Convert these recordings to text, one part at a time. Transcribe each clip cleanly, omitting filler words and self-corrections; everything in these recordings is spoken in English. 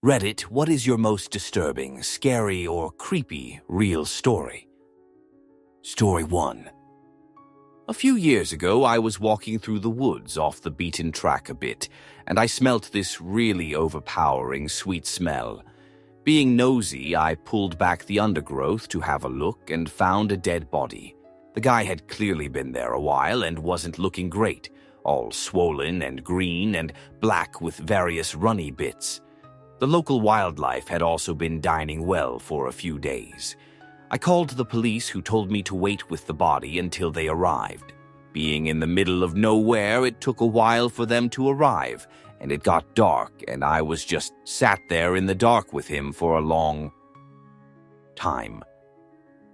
Reddit, what is your most disturbing, scary, or creepy real story? Story 1. A few years ago, I was walking through the woods off the beaten track a bit, and I smelt this really overpowering sweet smell. Being nosy, I pulled back the undergrowth to have a look and found a dead body. The guy had clearly been there a while and wasn't looking great, all swollen and green and black with various runny bits. The local wildlife had also been dining well for a few days. I called the police, who told me to wait with the body until they arrived. Being in the middle of nowhere, it took a while for them to arrive, and it got dark, and I was just sat there in the dark with him for a long time.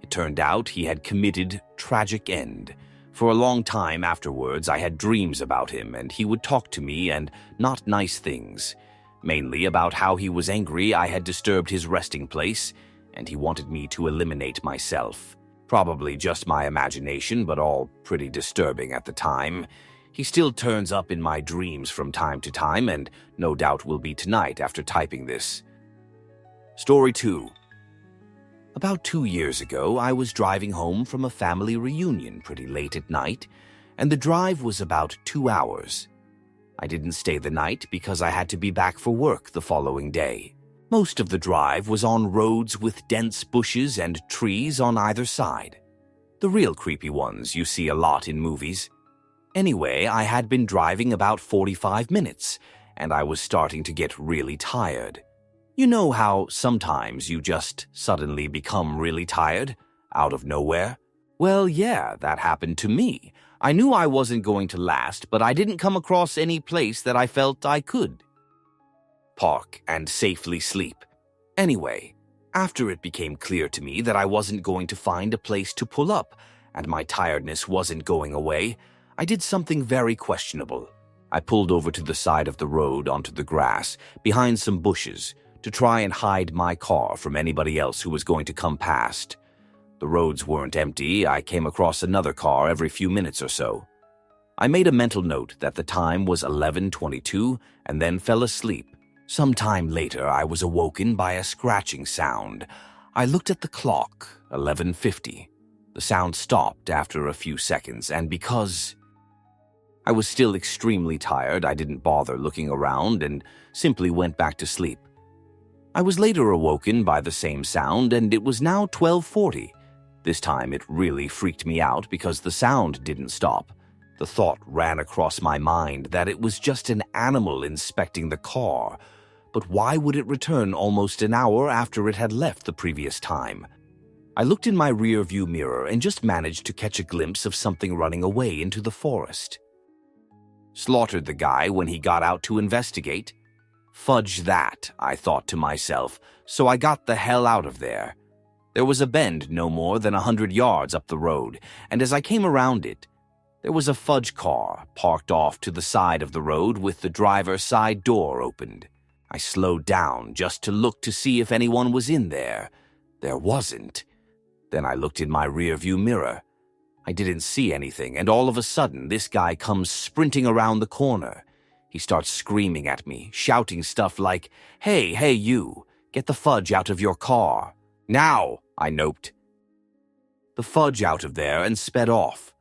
It turned out he had committed tragic end. For a long time afterwards, I had dreams about him, and he would talk to me, and not nice things. Mainly about how he was angry I had disturbed his resting place, and he wanted me to eliminate myself. Probably just my imagination, but all pretty disturbing at the time. He still turns up in my dreams from time to time, and no doubt will be tonight after typing this. Story 2. About 2 years ago, I was driving home from a family reunion pretty late at night, and the drive was about 2 hours. I didn't stay the night because I had to be back for work the following day. Most of the drive was on roads with dense bushes and trees on either side. The real creepy ones you see a lot in movies. Anyway, I had been driving about 45 minutes, and I was starting to get really tired. You know how sometimes you just suddenly become really tired, out of nowhere? Well, yeah, that happened to me. I knew I wasn't going to last, but I didn't come across any place that I felt I could park and safely sleep. Anyway, after it became clear to me that I wasn't going to find a place to pull up, and my tiredness wasn't going away, I did something very questionable. I pulled over to the side of the road onto the grass, behind some bushes, to try and hide my car from anybody else who was going to come past. The roads weren't empty. I came across another car every few minutes or so. I made a mental note that the time was 11:22 and then fell asleep. Sometime later, I was awoken by a scratching sound. I looked at the clock, 11:50. The sound stopped after a few seconds, and because I was still extremely tired, I didn't bother looking around and simply went back to sleep. I was later awoken by the same sound, and it was now 12:40. This time it really freaked me out because the sound didn't stop. The thought ran across my mind that it was just an animal inspecting the car. But why would it return almost an hour after it had left the previous time? I looked in my rear-view mirror and just managed to catch a glimpse of something running away into the forest. Slaughtered the guy when he got out to investigate? Fudge that, I thought to myself, so I got the hell out of there. There was a bend no more than 100 yards up the road, and as I came around it, there was a fudge car parked off to the side of the road with the driver's side door opened. I slowed down just to look to see if anyone was in there. There wasn't. Then I looked in my rearview mirror. I didn't see anything, and all of a sudden, this guy comes sprinting around the corner. He starts screaming at me, shouting stuff like, hey, you, get the fudge out of your car. Now, I noped the fudge out of there and sped off.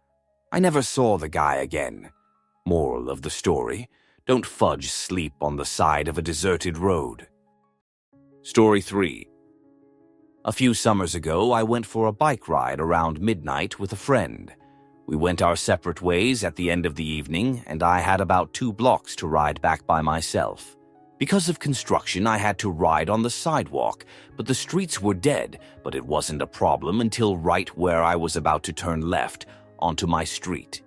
I never saw the guy again. Moral of the story, don't fudge sleep on the side of a deserted road. Story 3. A few summers ago, I went for a bike ride around midnight with a friend. We went our separate ways at the end of the evening, and I had about 2 blocks to ride back by myself. Because of construction, I had to ride on the sidewalk, but the streets were dead, but it wasn't a problem until right where I was about to turn left onto my street.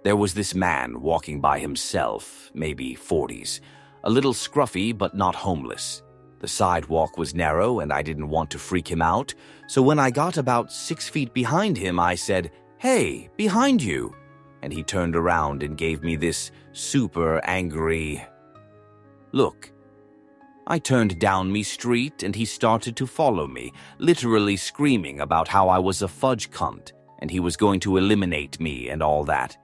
There was this man walking by himself, maybe 40s, a little scruffy but not homeless. The sidewalk was narrow and I didn't want to freak him out, so when I got about 6 feet behind him, I said, "Hey, behind you!" And he turned around and gave me this super angry look. I turned down me street and he started to follow me, literally screaming about how I was a fudge cunt and he was going to eliminate me and all that.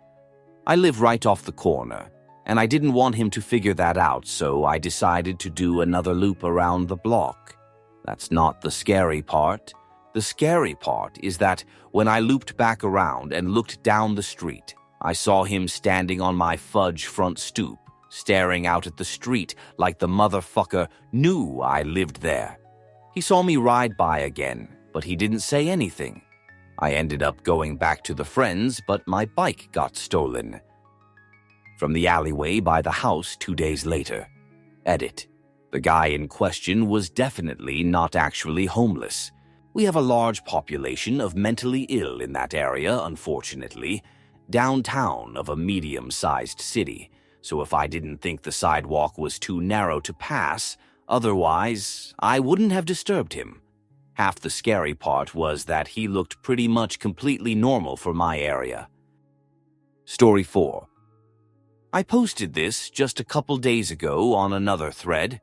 I live right off the corner. and I didn't want him to figure that out, so I decided to do another loop around the block. That's not the scary part. The scary part is that when I looped back around and looked down the street, I saw him standing on my fudge front stoop, staring out at the street like the motherfucker knew I lived there. He saw me ride by again, but he didn't say anything. I ended up going back to the friends, but my bike got stolen. From the alleyway by the house 2 days later. Edit. The guy in question was definitely not actually homeless. We have a large population of mentally ill in that area, unfortunately, downtown of a medium-sized city, so if I didn't think the sidewalk was too narrow to pass, otherwise, I wouldn't have disturbed him. Half the scary part was that he looked pretty much completely normal for my area. Story 4. I posted this just a couple days ago on another thread.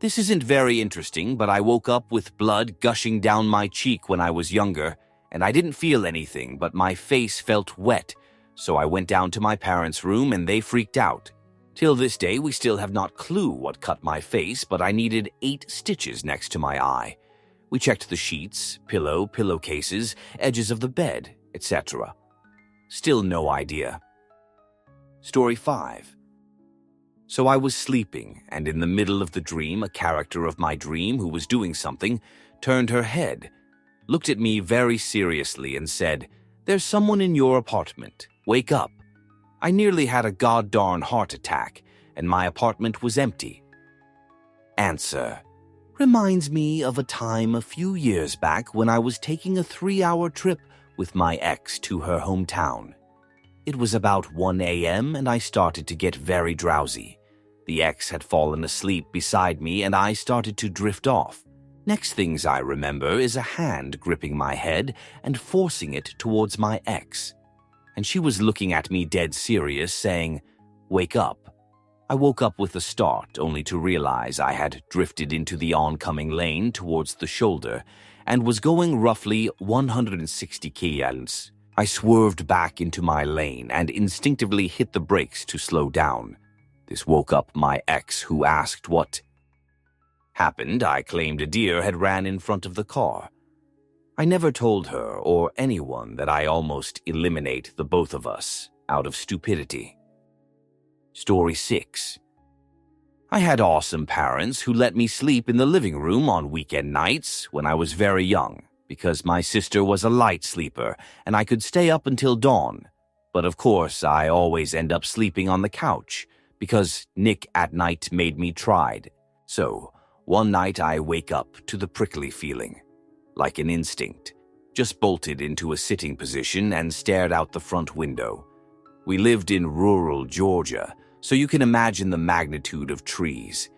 This isn't very interesting, but I woke up with blood gushing down my cheek when I was younger, and I didn't feel anything, but my face felt wet, so I went down to my parents' room and they freaked out. Till this day, we still have not clue what cut my face, but I needed 8 stitches next to my eye. We checked the sheets, pillowcases, edges of the bed, etc. Still no idea. Story 5. So I was sleeping, and in the middle of the dream, a character of my dream who was doing something turned her head, looked at me very seriously and said, "There's someone in your apartment. Wake up." I nearly had a goddarn heart attack, and my apartment was empty. Answer. Reminds me of a time a few years back when I was taking a 3-hour trip with my ex to her hometown. It was about 1 a.m. and I started to get very drowsy. The ex had fallen asleep beside me and I started to drift off. Next things I remember is a hand gripping my head and forcing it towards my ex. And she was looking at me dead serious, saying, "Wake up." I woke up with a start, only to realize I had drifted into the oncoming lane towards the shoulder and was going roughly 160 km. I swerved back into my lane and instinctively hit the brakes to slow down. This woke up my ex, who asked what happened. I claimed a deer had ran in front of the car. I never told her or anyone that I almost eliminate the both of us out of stupidity. Story 6. I had awesome parents who let me sleep in the living room on weekend nights when I was very young, because my sister was a light sleeper and I could stay up until dawn. But of course, I always end up sleeping on the couch, because Nick at night made me tried. So, one night I wake up to the prickly feeling. Like an instinct, just bolted into a sitting position and stared out the front window. We lived in rural Georgia, so you can imagine the magnitude of trees.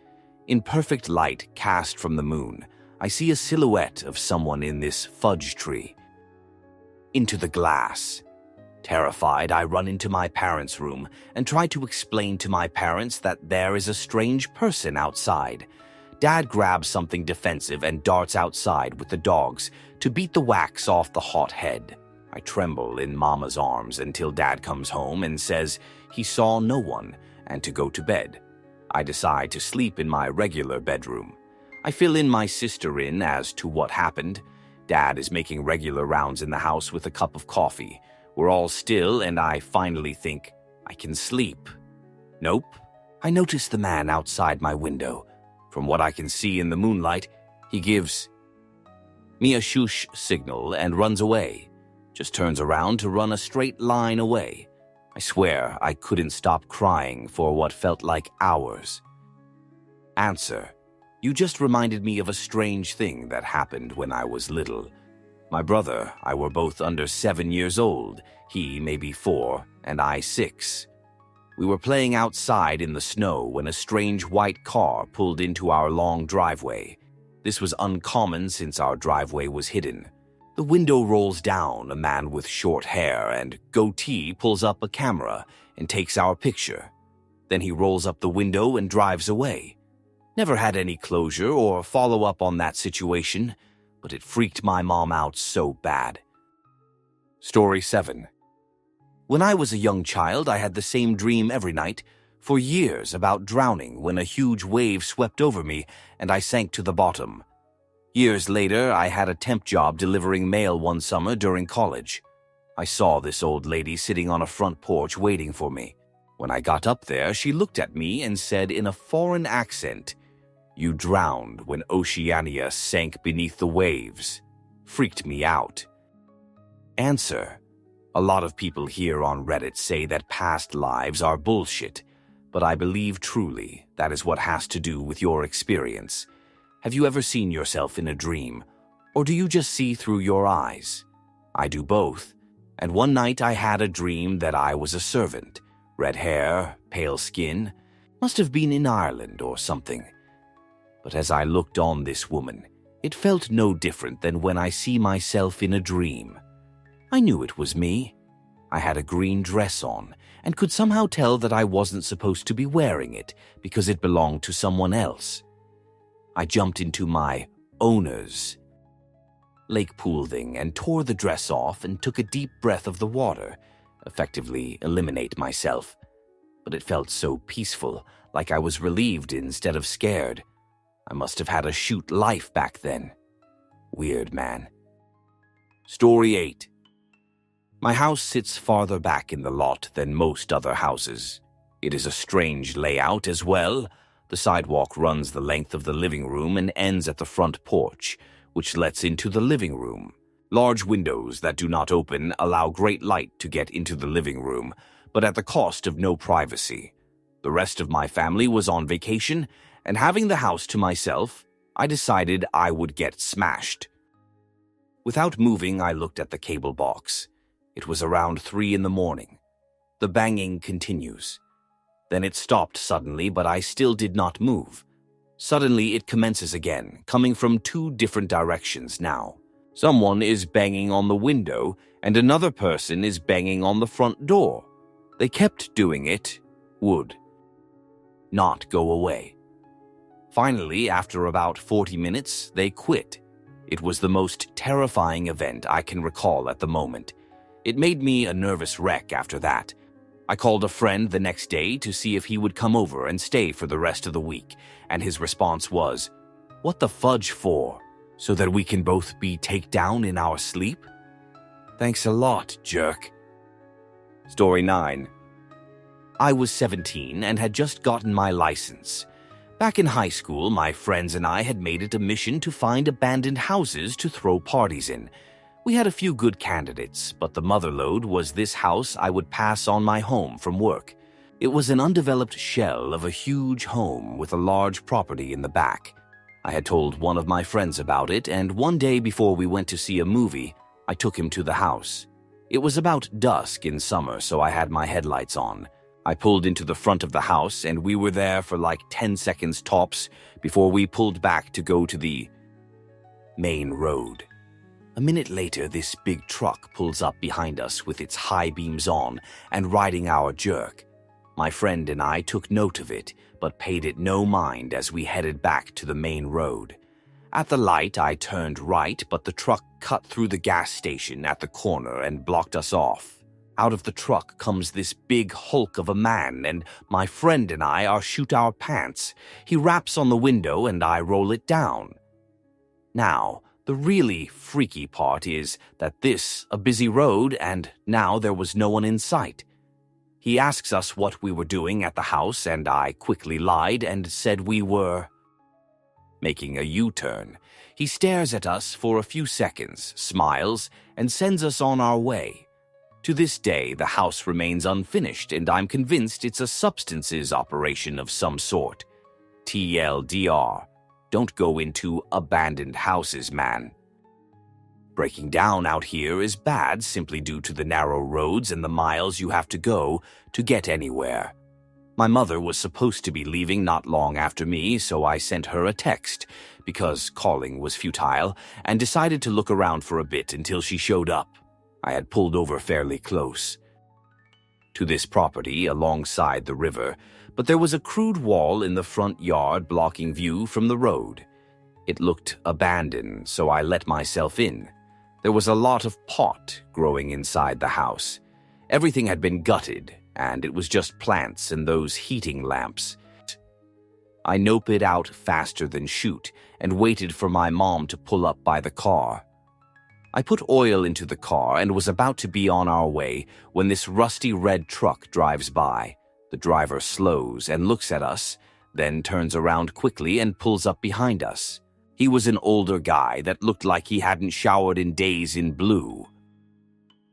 In perfect light cast from the moon, I see a silhouette of someone in this fudge tree. Into the glass. Terrified, I run into my parents' room and try to explain to my parents that there is a strange person outside. Dad grabs something defensive and darts outside with the dogs to beat the wax off the hot head. I tremble in Mama's arms until Dad comes home and says he saw no one and to go to bed. I decide to sleep in my regular bedroom. I fill in my sister in as to what happened. Dad is making regular rounds in the house with a cup of coffee. We're all still, and I finally think, I can sleep. Nope. I notice the man outside my window. From what I can see in the moonlight, he gives me a shush signal and runs away. Just turns around to run a straight line away. I swear I couldn't stop crying for what felt like hours. Answer. You just reminded me of a strange thing that happened when I was little. My brother, I were both under 7 years old, he maybe 4, and I 6. We were playing outside in the snow when a strange white car pulled into our long driveway. This was uncommon since our driveway was hidden. The window rolls down, a man with short hair and goatee pulls up a camera and takes our picture. Then he rolls up the window and drives away. Never had any closure or follow-up on that situation, but it freaked my mom out so bad. Story 7. When I was a young child, I had the same dream every night, for years about drowning when a huge wave swept over me and I sank to the bottom. Years later, I had a temp job delivering mail one summer during college. I saw this old lady sitting on a front porch waiting for me. When I got up there, she looked at me and said in a foreign accent, "You drowned when Oceania sank beneath the waves." Freaked me out. Answer: a lot of people here on Reddit say that past lives are bullshit, but I believe truly that is what has to do with your experience. Have you ever seen yourself in a dream, or do you just see through your eyes? I do both, and one night I had a dream that I was a servant. Red hair, pale skin, must have been in Ireland or something. But as I looked on this woman, it felt no different than when I see myself in a dream. I knew it was me. I had a green dress on and could somehow tell that I wasn't supposed to be wearing it because it belonged to someone else. I jumped into my owner's lake pool thing and tore the dress off and took a deep breath of the water, effectively eliminate myself. But it felt so peaceful, like I was relieved instead of scared. I must have had a shoot life back then. Weird, man. Story 8. My house sits farther back in the lot than most other houses. It is a strange layout as well. The sidewalk runs the length of the living room and ends at the front porch, which lets into the living room. Large windows that do not open allow great light to get into the living room, but at the cost of no privacy. The rest of my family was on vacation, and having the house to myself, I decided I would get smashed. Without moving, I looked at the cable box. It was around 3 in the morning. The banging continues. Then it stopped suddenly, but I still did not move. Suddenly, it commences again, coming from 2 different directions now. Someone is banging on the window, and another person is banging on the front door. They kept doing it, would not go away. Finally, after about 40 minutes, they quit. It was the most terrifying event I can recall at the moment. It made me a nervous wreck after that. I called a friend the next day to see if he would come over and stay for the rest of the week, and his response was, "What the fudge for? So that we can both be takedown in our sleep? Thanks a lot, jerk." Story 9. I was 17 and had just gotten my license. Back in high school, my friends and I had made it a mission to find abandoned houses to throw parties in. We had a few good candidates, but the motherlode was this house I would pass on my home from work. It was an undeveloped shell of a huge home with a large property in the back. I had told one of my friends about it, and one day before we went to see a movie, I took him to the house. It was about dusk in summer, so I had my headlights on. I pulled into the front of the house, and we were there for like 10 seconds tops before we pulled back to go to the main road. A minute later, this big truck pulls up behind us with its high beams on and riding our jerk. My friend and I took note of it, but paid it no mind as we headed back to the main road. At the light, I turned right, but the truck cut through the gas station at the corner and blocked us off. Out of the truck comes this big hulk of a man, and my friend and I are shoot our pants. He raps on the window, and I roll it down. Now, the really freaky part is that this, a busy road, and now there was no one in sight. He asks us what we were doing at the house, and I quickly lied and said we were making a U-turn. He stares at us for a few seconds, smiles, and sends us on our way. To this day, the house remains unfinished, and I'm convinced it's a substances operation of some sort. TLDR. Don't go into abandoned houses, man. Breaking down out here is bad simply due to the narrow roads and the miles you have to go to get anywhere. My mother was supposed to be leaving not long after me, so I sent her a text, because calling was futile, and decided to look around for a bit until she showed up. I had pulled over fairly close to this property alongside the river, but there was a crude wall in the front yard blocking view from the road. It looked abandoned, so I let myself in. There was a lot of pot growing inside the house. Everything had been gutted, and it was just plants and those heating lamps. I noped it out faster than shoot and waited for my mom to pull up by the car. I put oil into the car and was about to be on our way when this rusty red truck drives by. The driver slows and looks at us, then turns around quickly and pulls up behind us. He was an older guy that looked like he hadn't showered in days in blue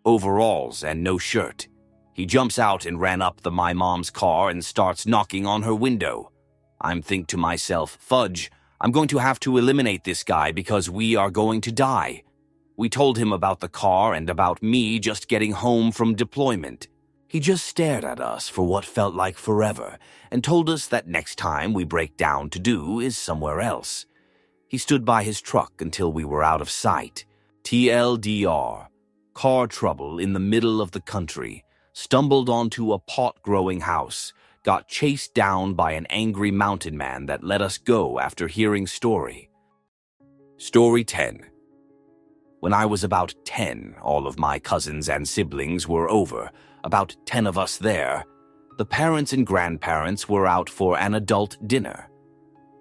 overalls and no shirt. He jumps out and ran up the my mom's car and starts knocking on her window. I'm think to myself, fudge, I'm going to have to eliminate this guy because we are going to die. We told him about the car and about me just getting home from deployment. He just stared at us for what felt like forever and told us that next time we break down to do is somewhere else. He stood by his truck until we were out of sight. TLDR. Car trouble in the middle of the country. Stumbled onto a pot-growing house. Got chased down by an angry mountain man that let us go after hearing story. Story 10. When I was about 10, all of my cousins and siblings were over, about 10 of us there. The parents and grandparents were out for an adult dinner.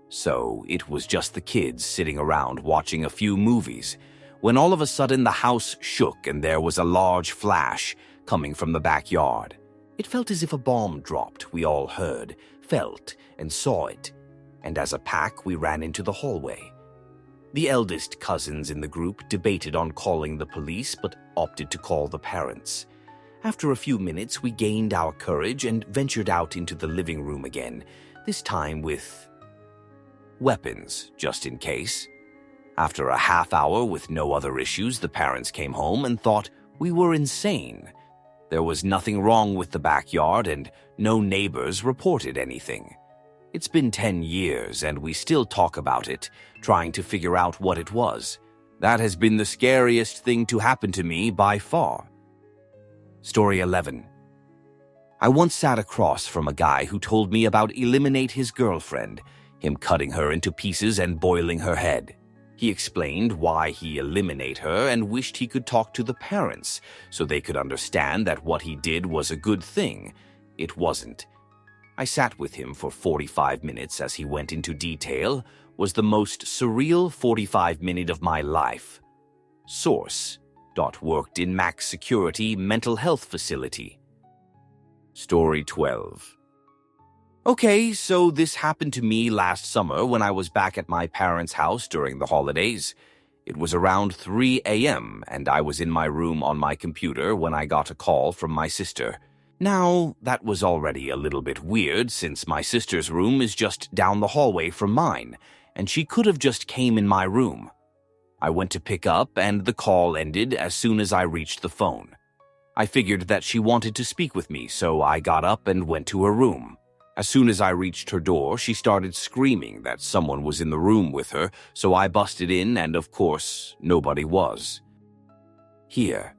So it was just the kids sitting around watching a few movies, when all of a sudden the house shook and there was a large flash coming from the backyard. It felt as if a bomb dropped. We all heard, felt, and saw it. And as a pack, we ran into the hallway. The eldest cousins in the group debated on calling the police, but opted to call the parents. After a few minutes, we gained our courage and ventured out into the living room again, this time with weapons, just in case. After a half hour with no other issues, the parents came home and thought we were insane. There was nothing wrong with the backyard and no neighbors reported anything. It's been 10 years and we still talk about it, trying to figure out what it was. That has been the scariest thing to happen to me by far. Story 11. I once sat across from a guy who told me about eliminate his girlfriend, him cutting her into pieces and boiling her head. He explained why he eliminated her and wished he could talk to the parents so they could understand that what he did was a good thing. It wasn't. I sat with him for 45 minutes as he went into detail. Was the most surreal 45 minutes of my life. Source. Worked in max security mental health facility. Story 12. Okay, so this happened to me last summer when I was back at my parents' house during the holidays. It was around 3 a.m. and I was in my room on my computer when I got a call from my sister. Now, that was already a little bit weird since my sister's room is just down the hallway from mine, and she could have just came in my room. I went to pick up and the call ended as soon as I reached the phone. I figured that she wanted to speak with me, so I got up and went to her room. As soon as I reached her door, she started screaming that someone was in the room with her, so I busted in and, of course, nobody was. Here.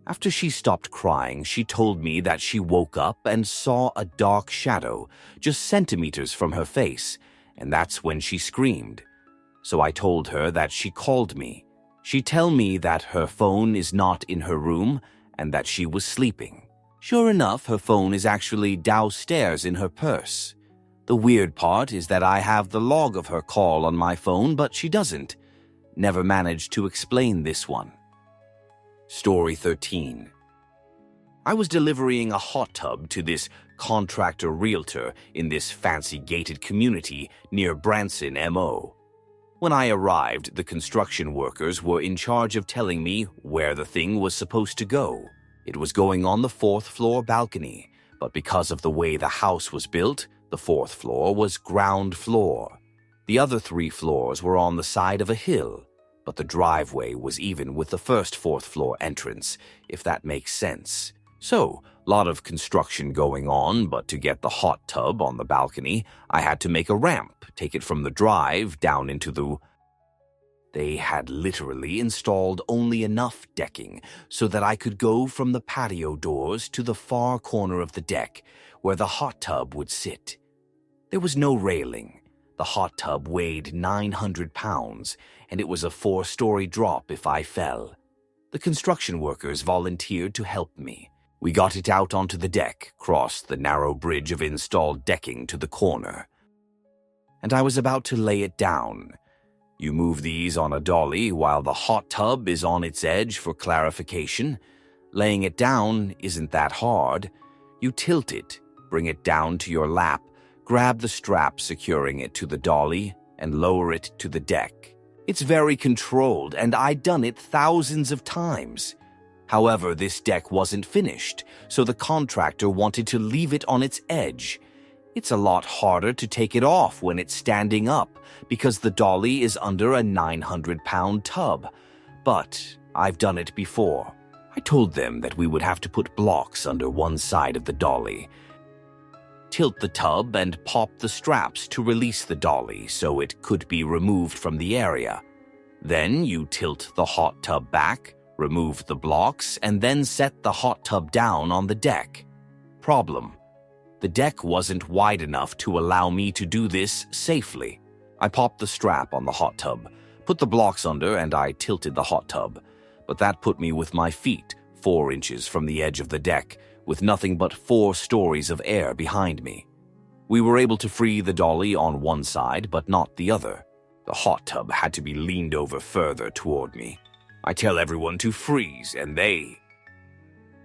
After she stopped crying, she told me that she woke up and saw a dark shadow just centimeters from her face, and that's when she screamed. So I told her that she called me. She told me that her phone is not in her room and that she was sleeping. Sure enough, her phone is actually downstairs in her purse. The weird part is that I have the log of her call on my phone, but she doesn't. Never managed to explain this one. Story 13. I was delivering a hot tub to this contractor realtor in this fancy gated community near Branson, MO. When I arrived, the construction workers were in charge of telling me where the thing was supposed to go. It was going on the 4th floor balcony, but because of the way the house was built, the 4th floor was ground floor. The other 3 floors were on the side of a hill, but the driveway was even with the first 4th floor entrance, if that makes sense. So, a lot of construction going on, but to get the hot tub on the balcony, I had to make a ramp, take it from the drive down into the... They had literally installed only enough decking so that I could go from the patio doors to the far corner of the deck where the hot tub would sit. There was no railing. The hot tub weighed 900 pounds, and it was a 4-story drop if I fell. The construction workers volunteered to help me. We got it out onto the deck, crossed the narrow bridge of installed decking to the corner, and I was about to lay it down. You move these on a dolly while the hot tub is on its edge for clarification. Laying it down isn't that hard. You tilt it, bring it down to your lap, grab the strap securing it to the dolly, and lower it to the deck. It's very controlled, and I'd done it thousands of times. However, this deck wasn't finished, so the contractor wanted to leave it on its edge. It's a lot harder to take it off when it's standing up, because the dolly is under a 900-pound tub. But I've done it before. I told them that we would have to put blocks under one side of the dolly, tilt the tub, and pop the straps to release the dolly so it could be removed from the area. Then you tilt the hot tub back, remove the blocks, and then set the hot tub down on the deck. Problem: the deck wasn't wide enough to allow me to do this safely. I popped the strap on the hot tub, put the blocks under, and I tilted the hot tub. But that put me with my feet 4 inches from the edge of the deck, with nothing but 4 stories of air behind me. We were able to free the dolly on one side, but not the other. The hot tub had to be leaned over further toward me. I tell everyone to freeze, and they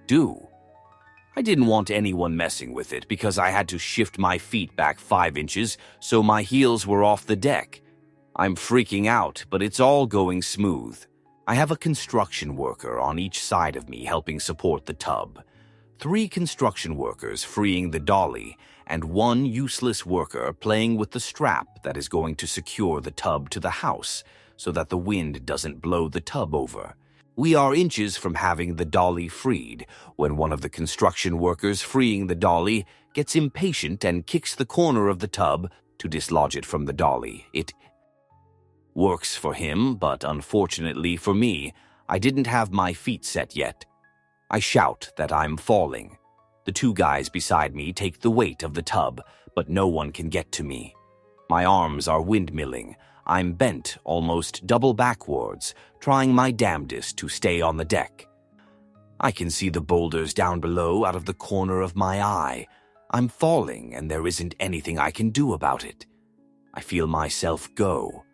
do. I didn't want anyone messing with it because I had to shift my feet back 5 inches so my heels were off the deck. I'm freaking out, but it's all going smooth. I have a construction worker on each side of me helping support the tub. 3 construction workers freeing the dolly, and 1 useless worker playing with the strap that is going to secure the tub to the house so that the wind doesn't blow the tub over. We are inches from having the dolly freed when one of the construction workers freeing the dolly gets impatient and kicks the corner of the tub to dislodge it from the dolly. It works for him, but unfortunately for me, I didn't have my feet set yet. I shout that I'm falling. The 2 guys beside me take the weight of the tub, but no one can get to me. My arms are windmilling. I'm bent almost double backwards, trying my damnedest to stay on the deck. I can see the boulders down below out of the corner of my eye. I'm falling, and there isn't anything I can do about it. I feel myself go.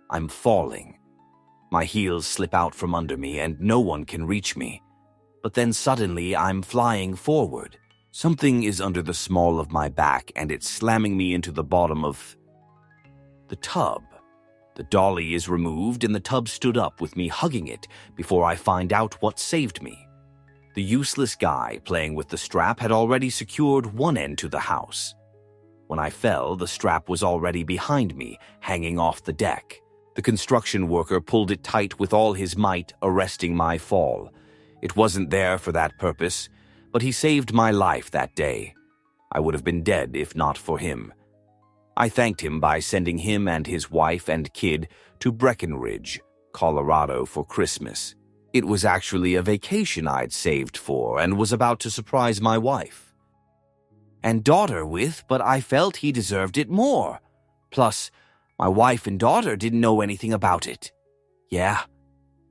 I'm falling. My heels slip out from under me, and no one can reach me. But then suddenly I'm flying forward. Something is under the small of my back, and it's slamming me into the bottom of the tub. The dolly is removed, and the tub stood up with me hugging it before I find out what saved me. The useless guy playing with the strap had already secured one end to the house. When I fell, the strap was already behind me, hanging off the deck. The construction worker pulled it tight with all his might, arresting my fall. It wasn't there for that purpose, but he saved my life that day. I would have been dead if not for him. I thanked him by sending him and his wife and kid to Breckenridge, Colorado for Christmas. It was actually a vacation I'd saved for and was about to surprise my wife and daughter with, but I felt he deserved it more. Plus, my wife and daughter didn't know anything about it. Yeah,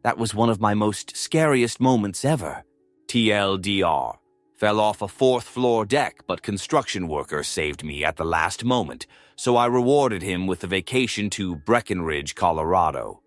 that was one of my most scariest moments ever. TLDR. Fell off a 4th-floor deck, but construction worker saved me at the last moment, so I rewarded him with a vacation to Breckenridge, Colorado.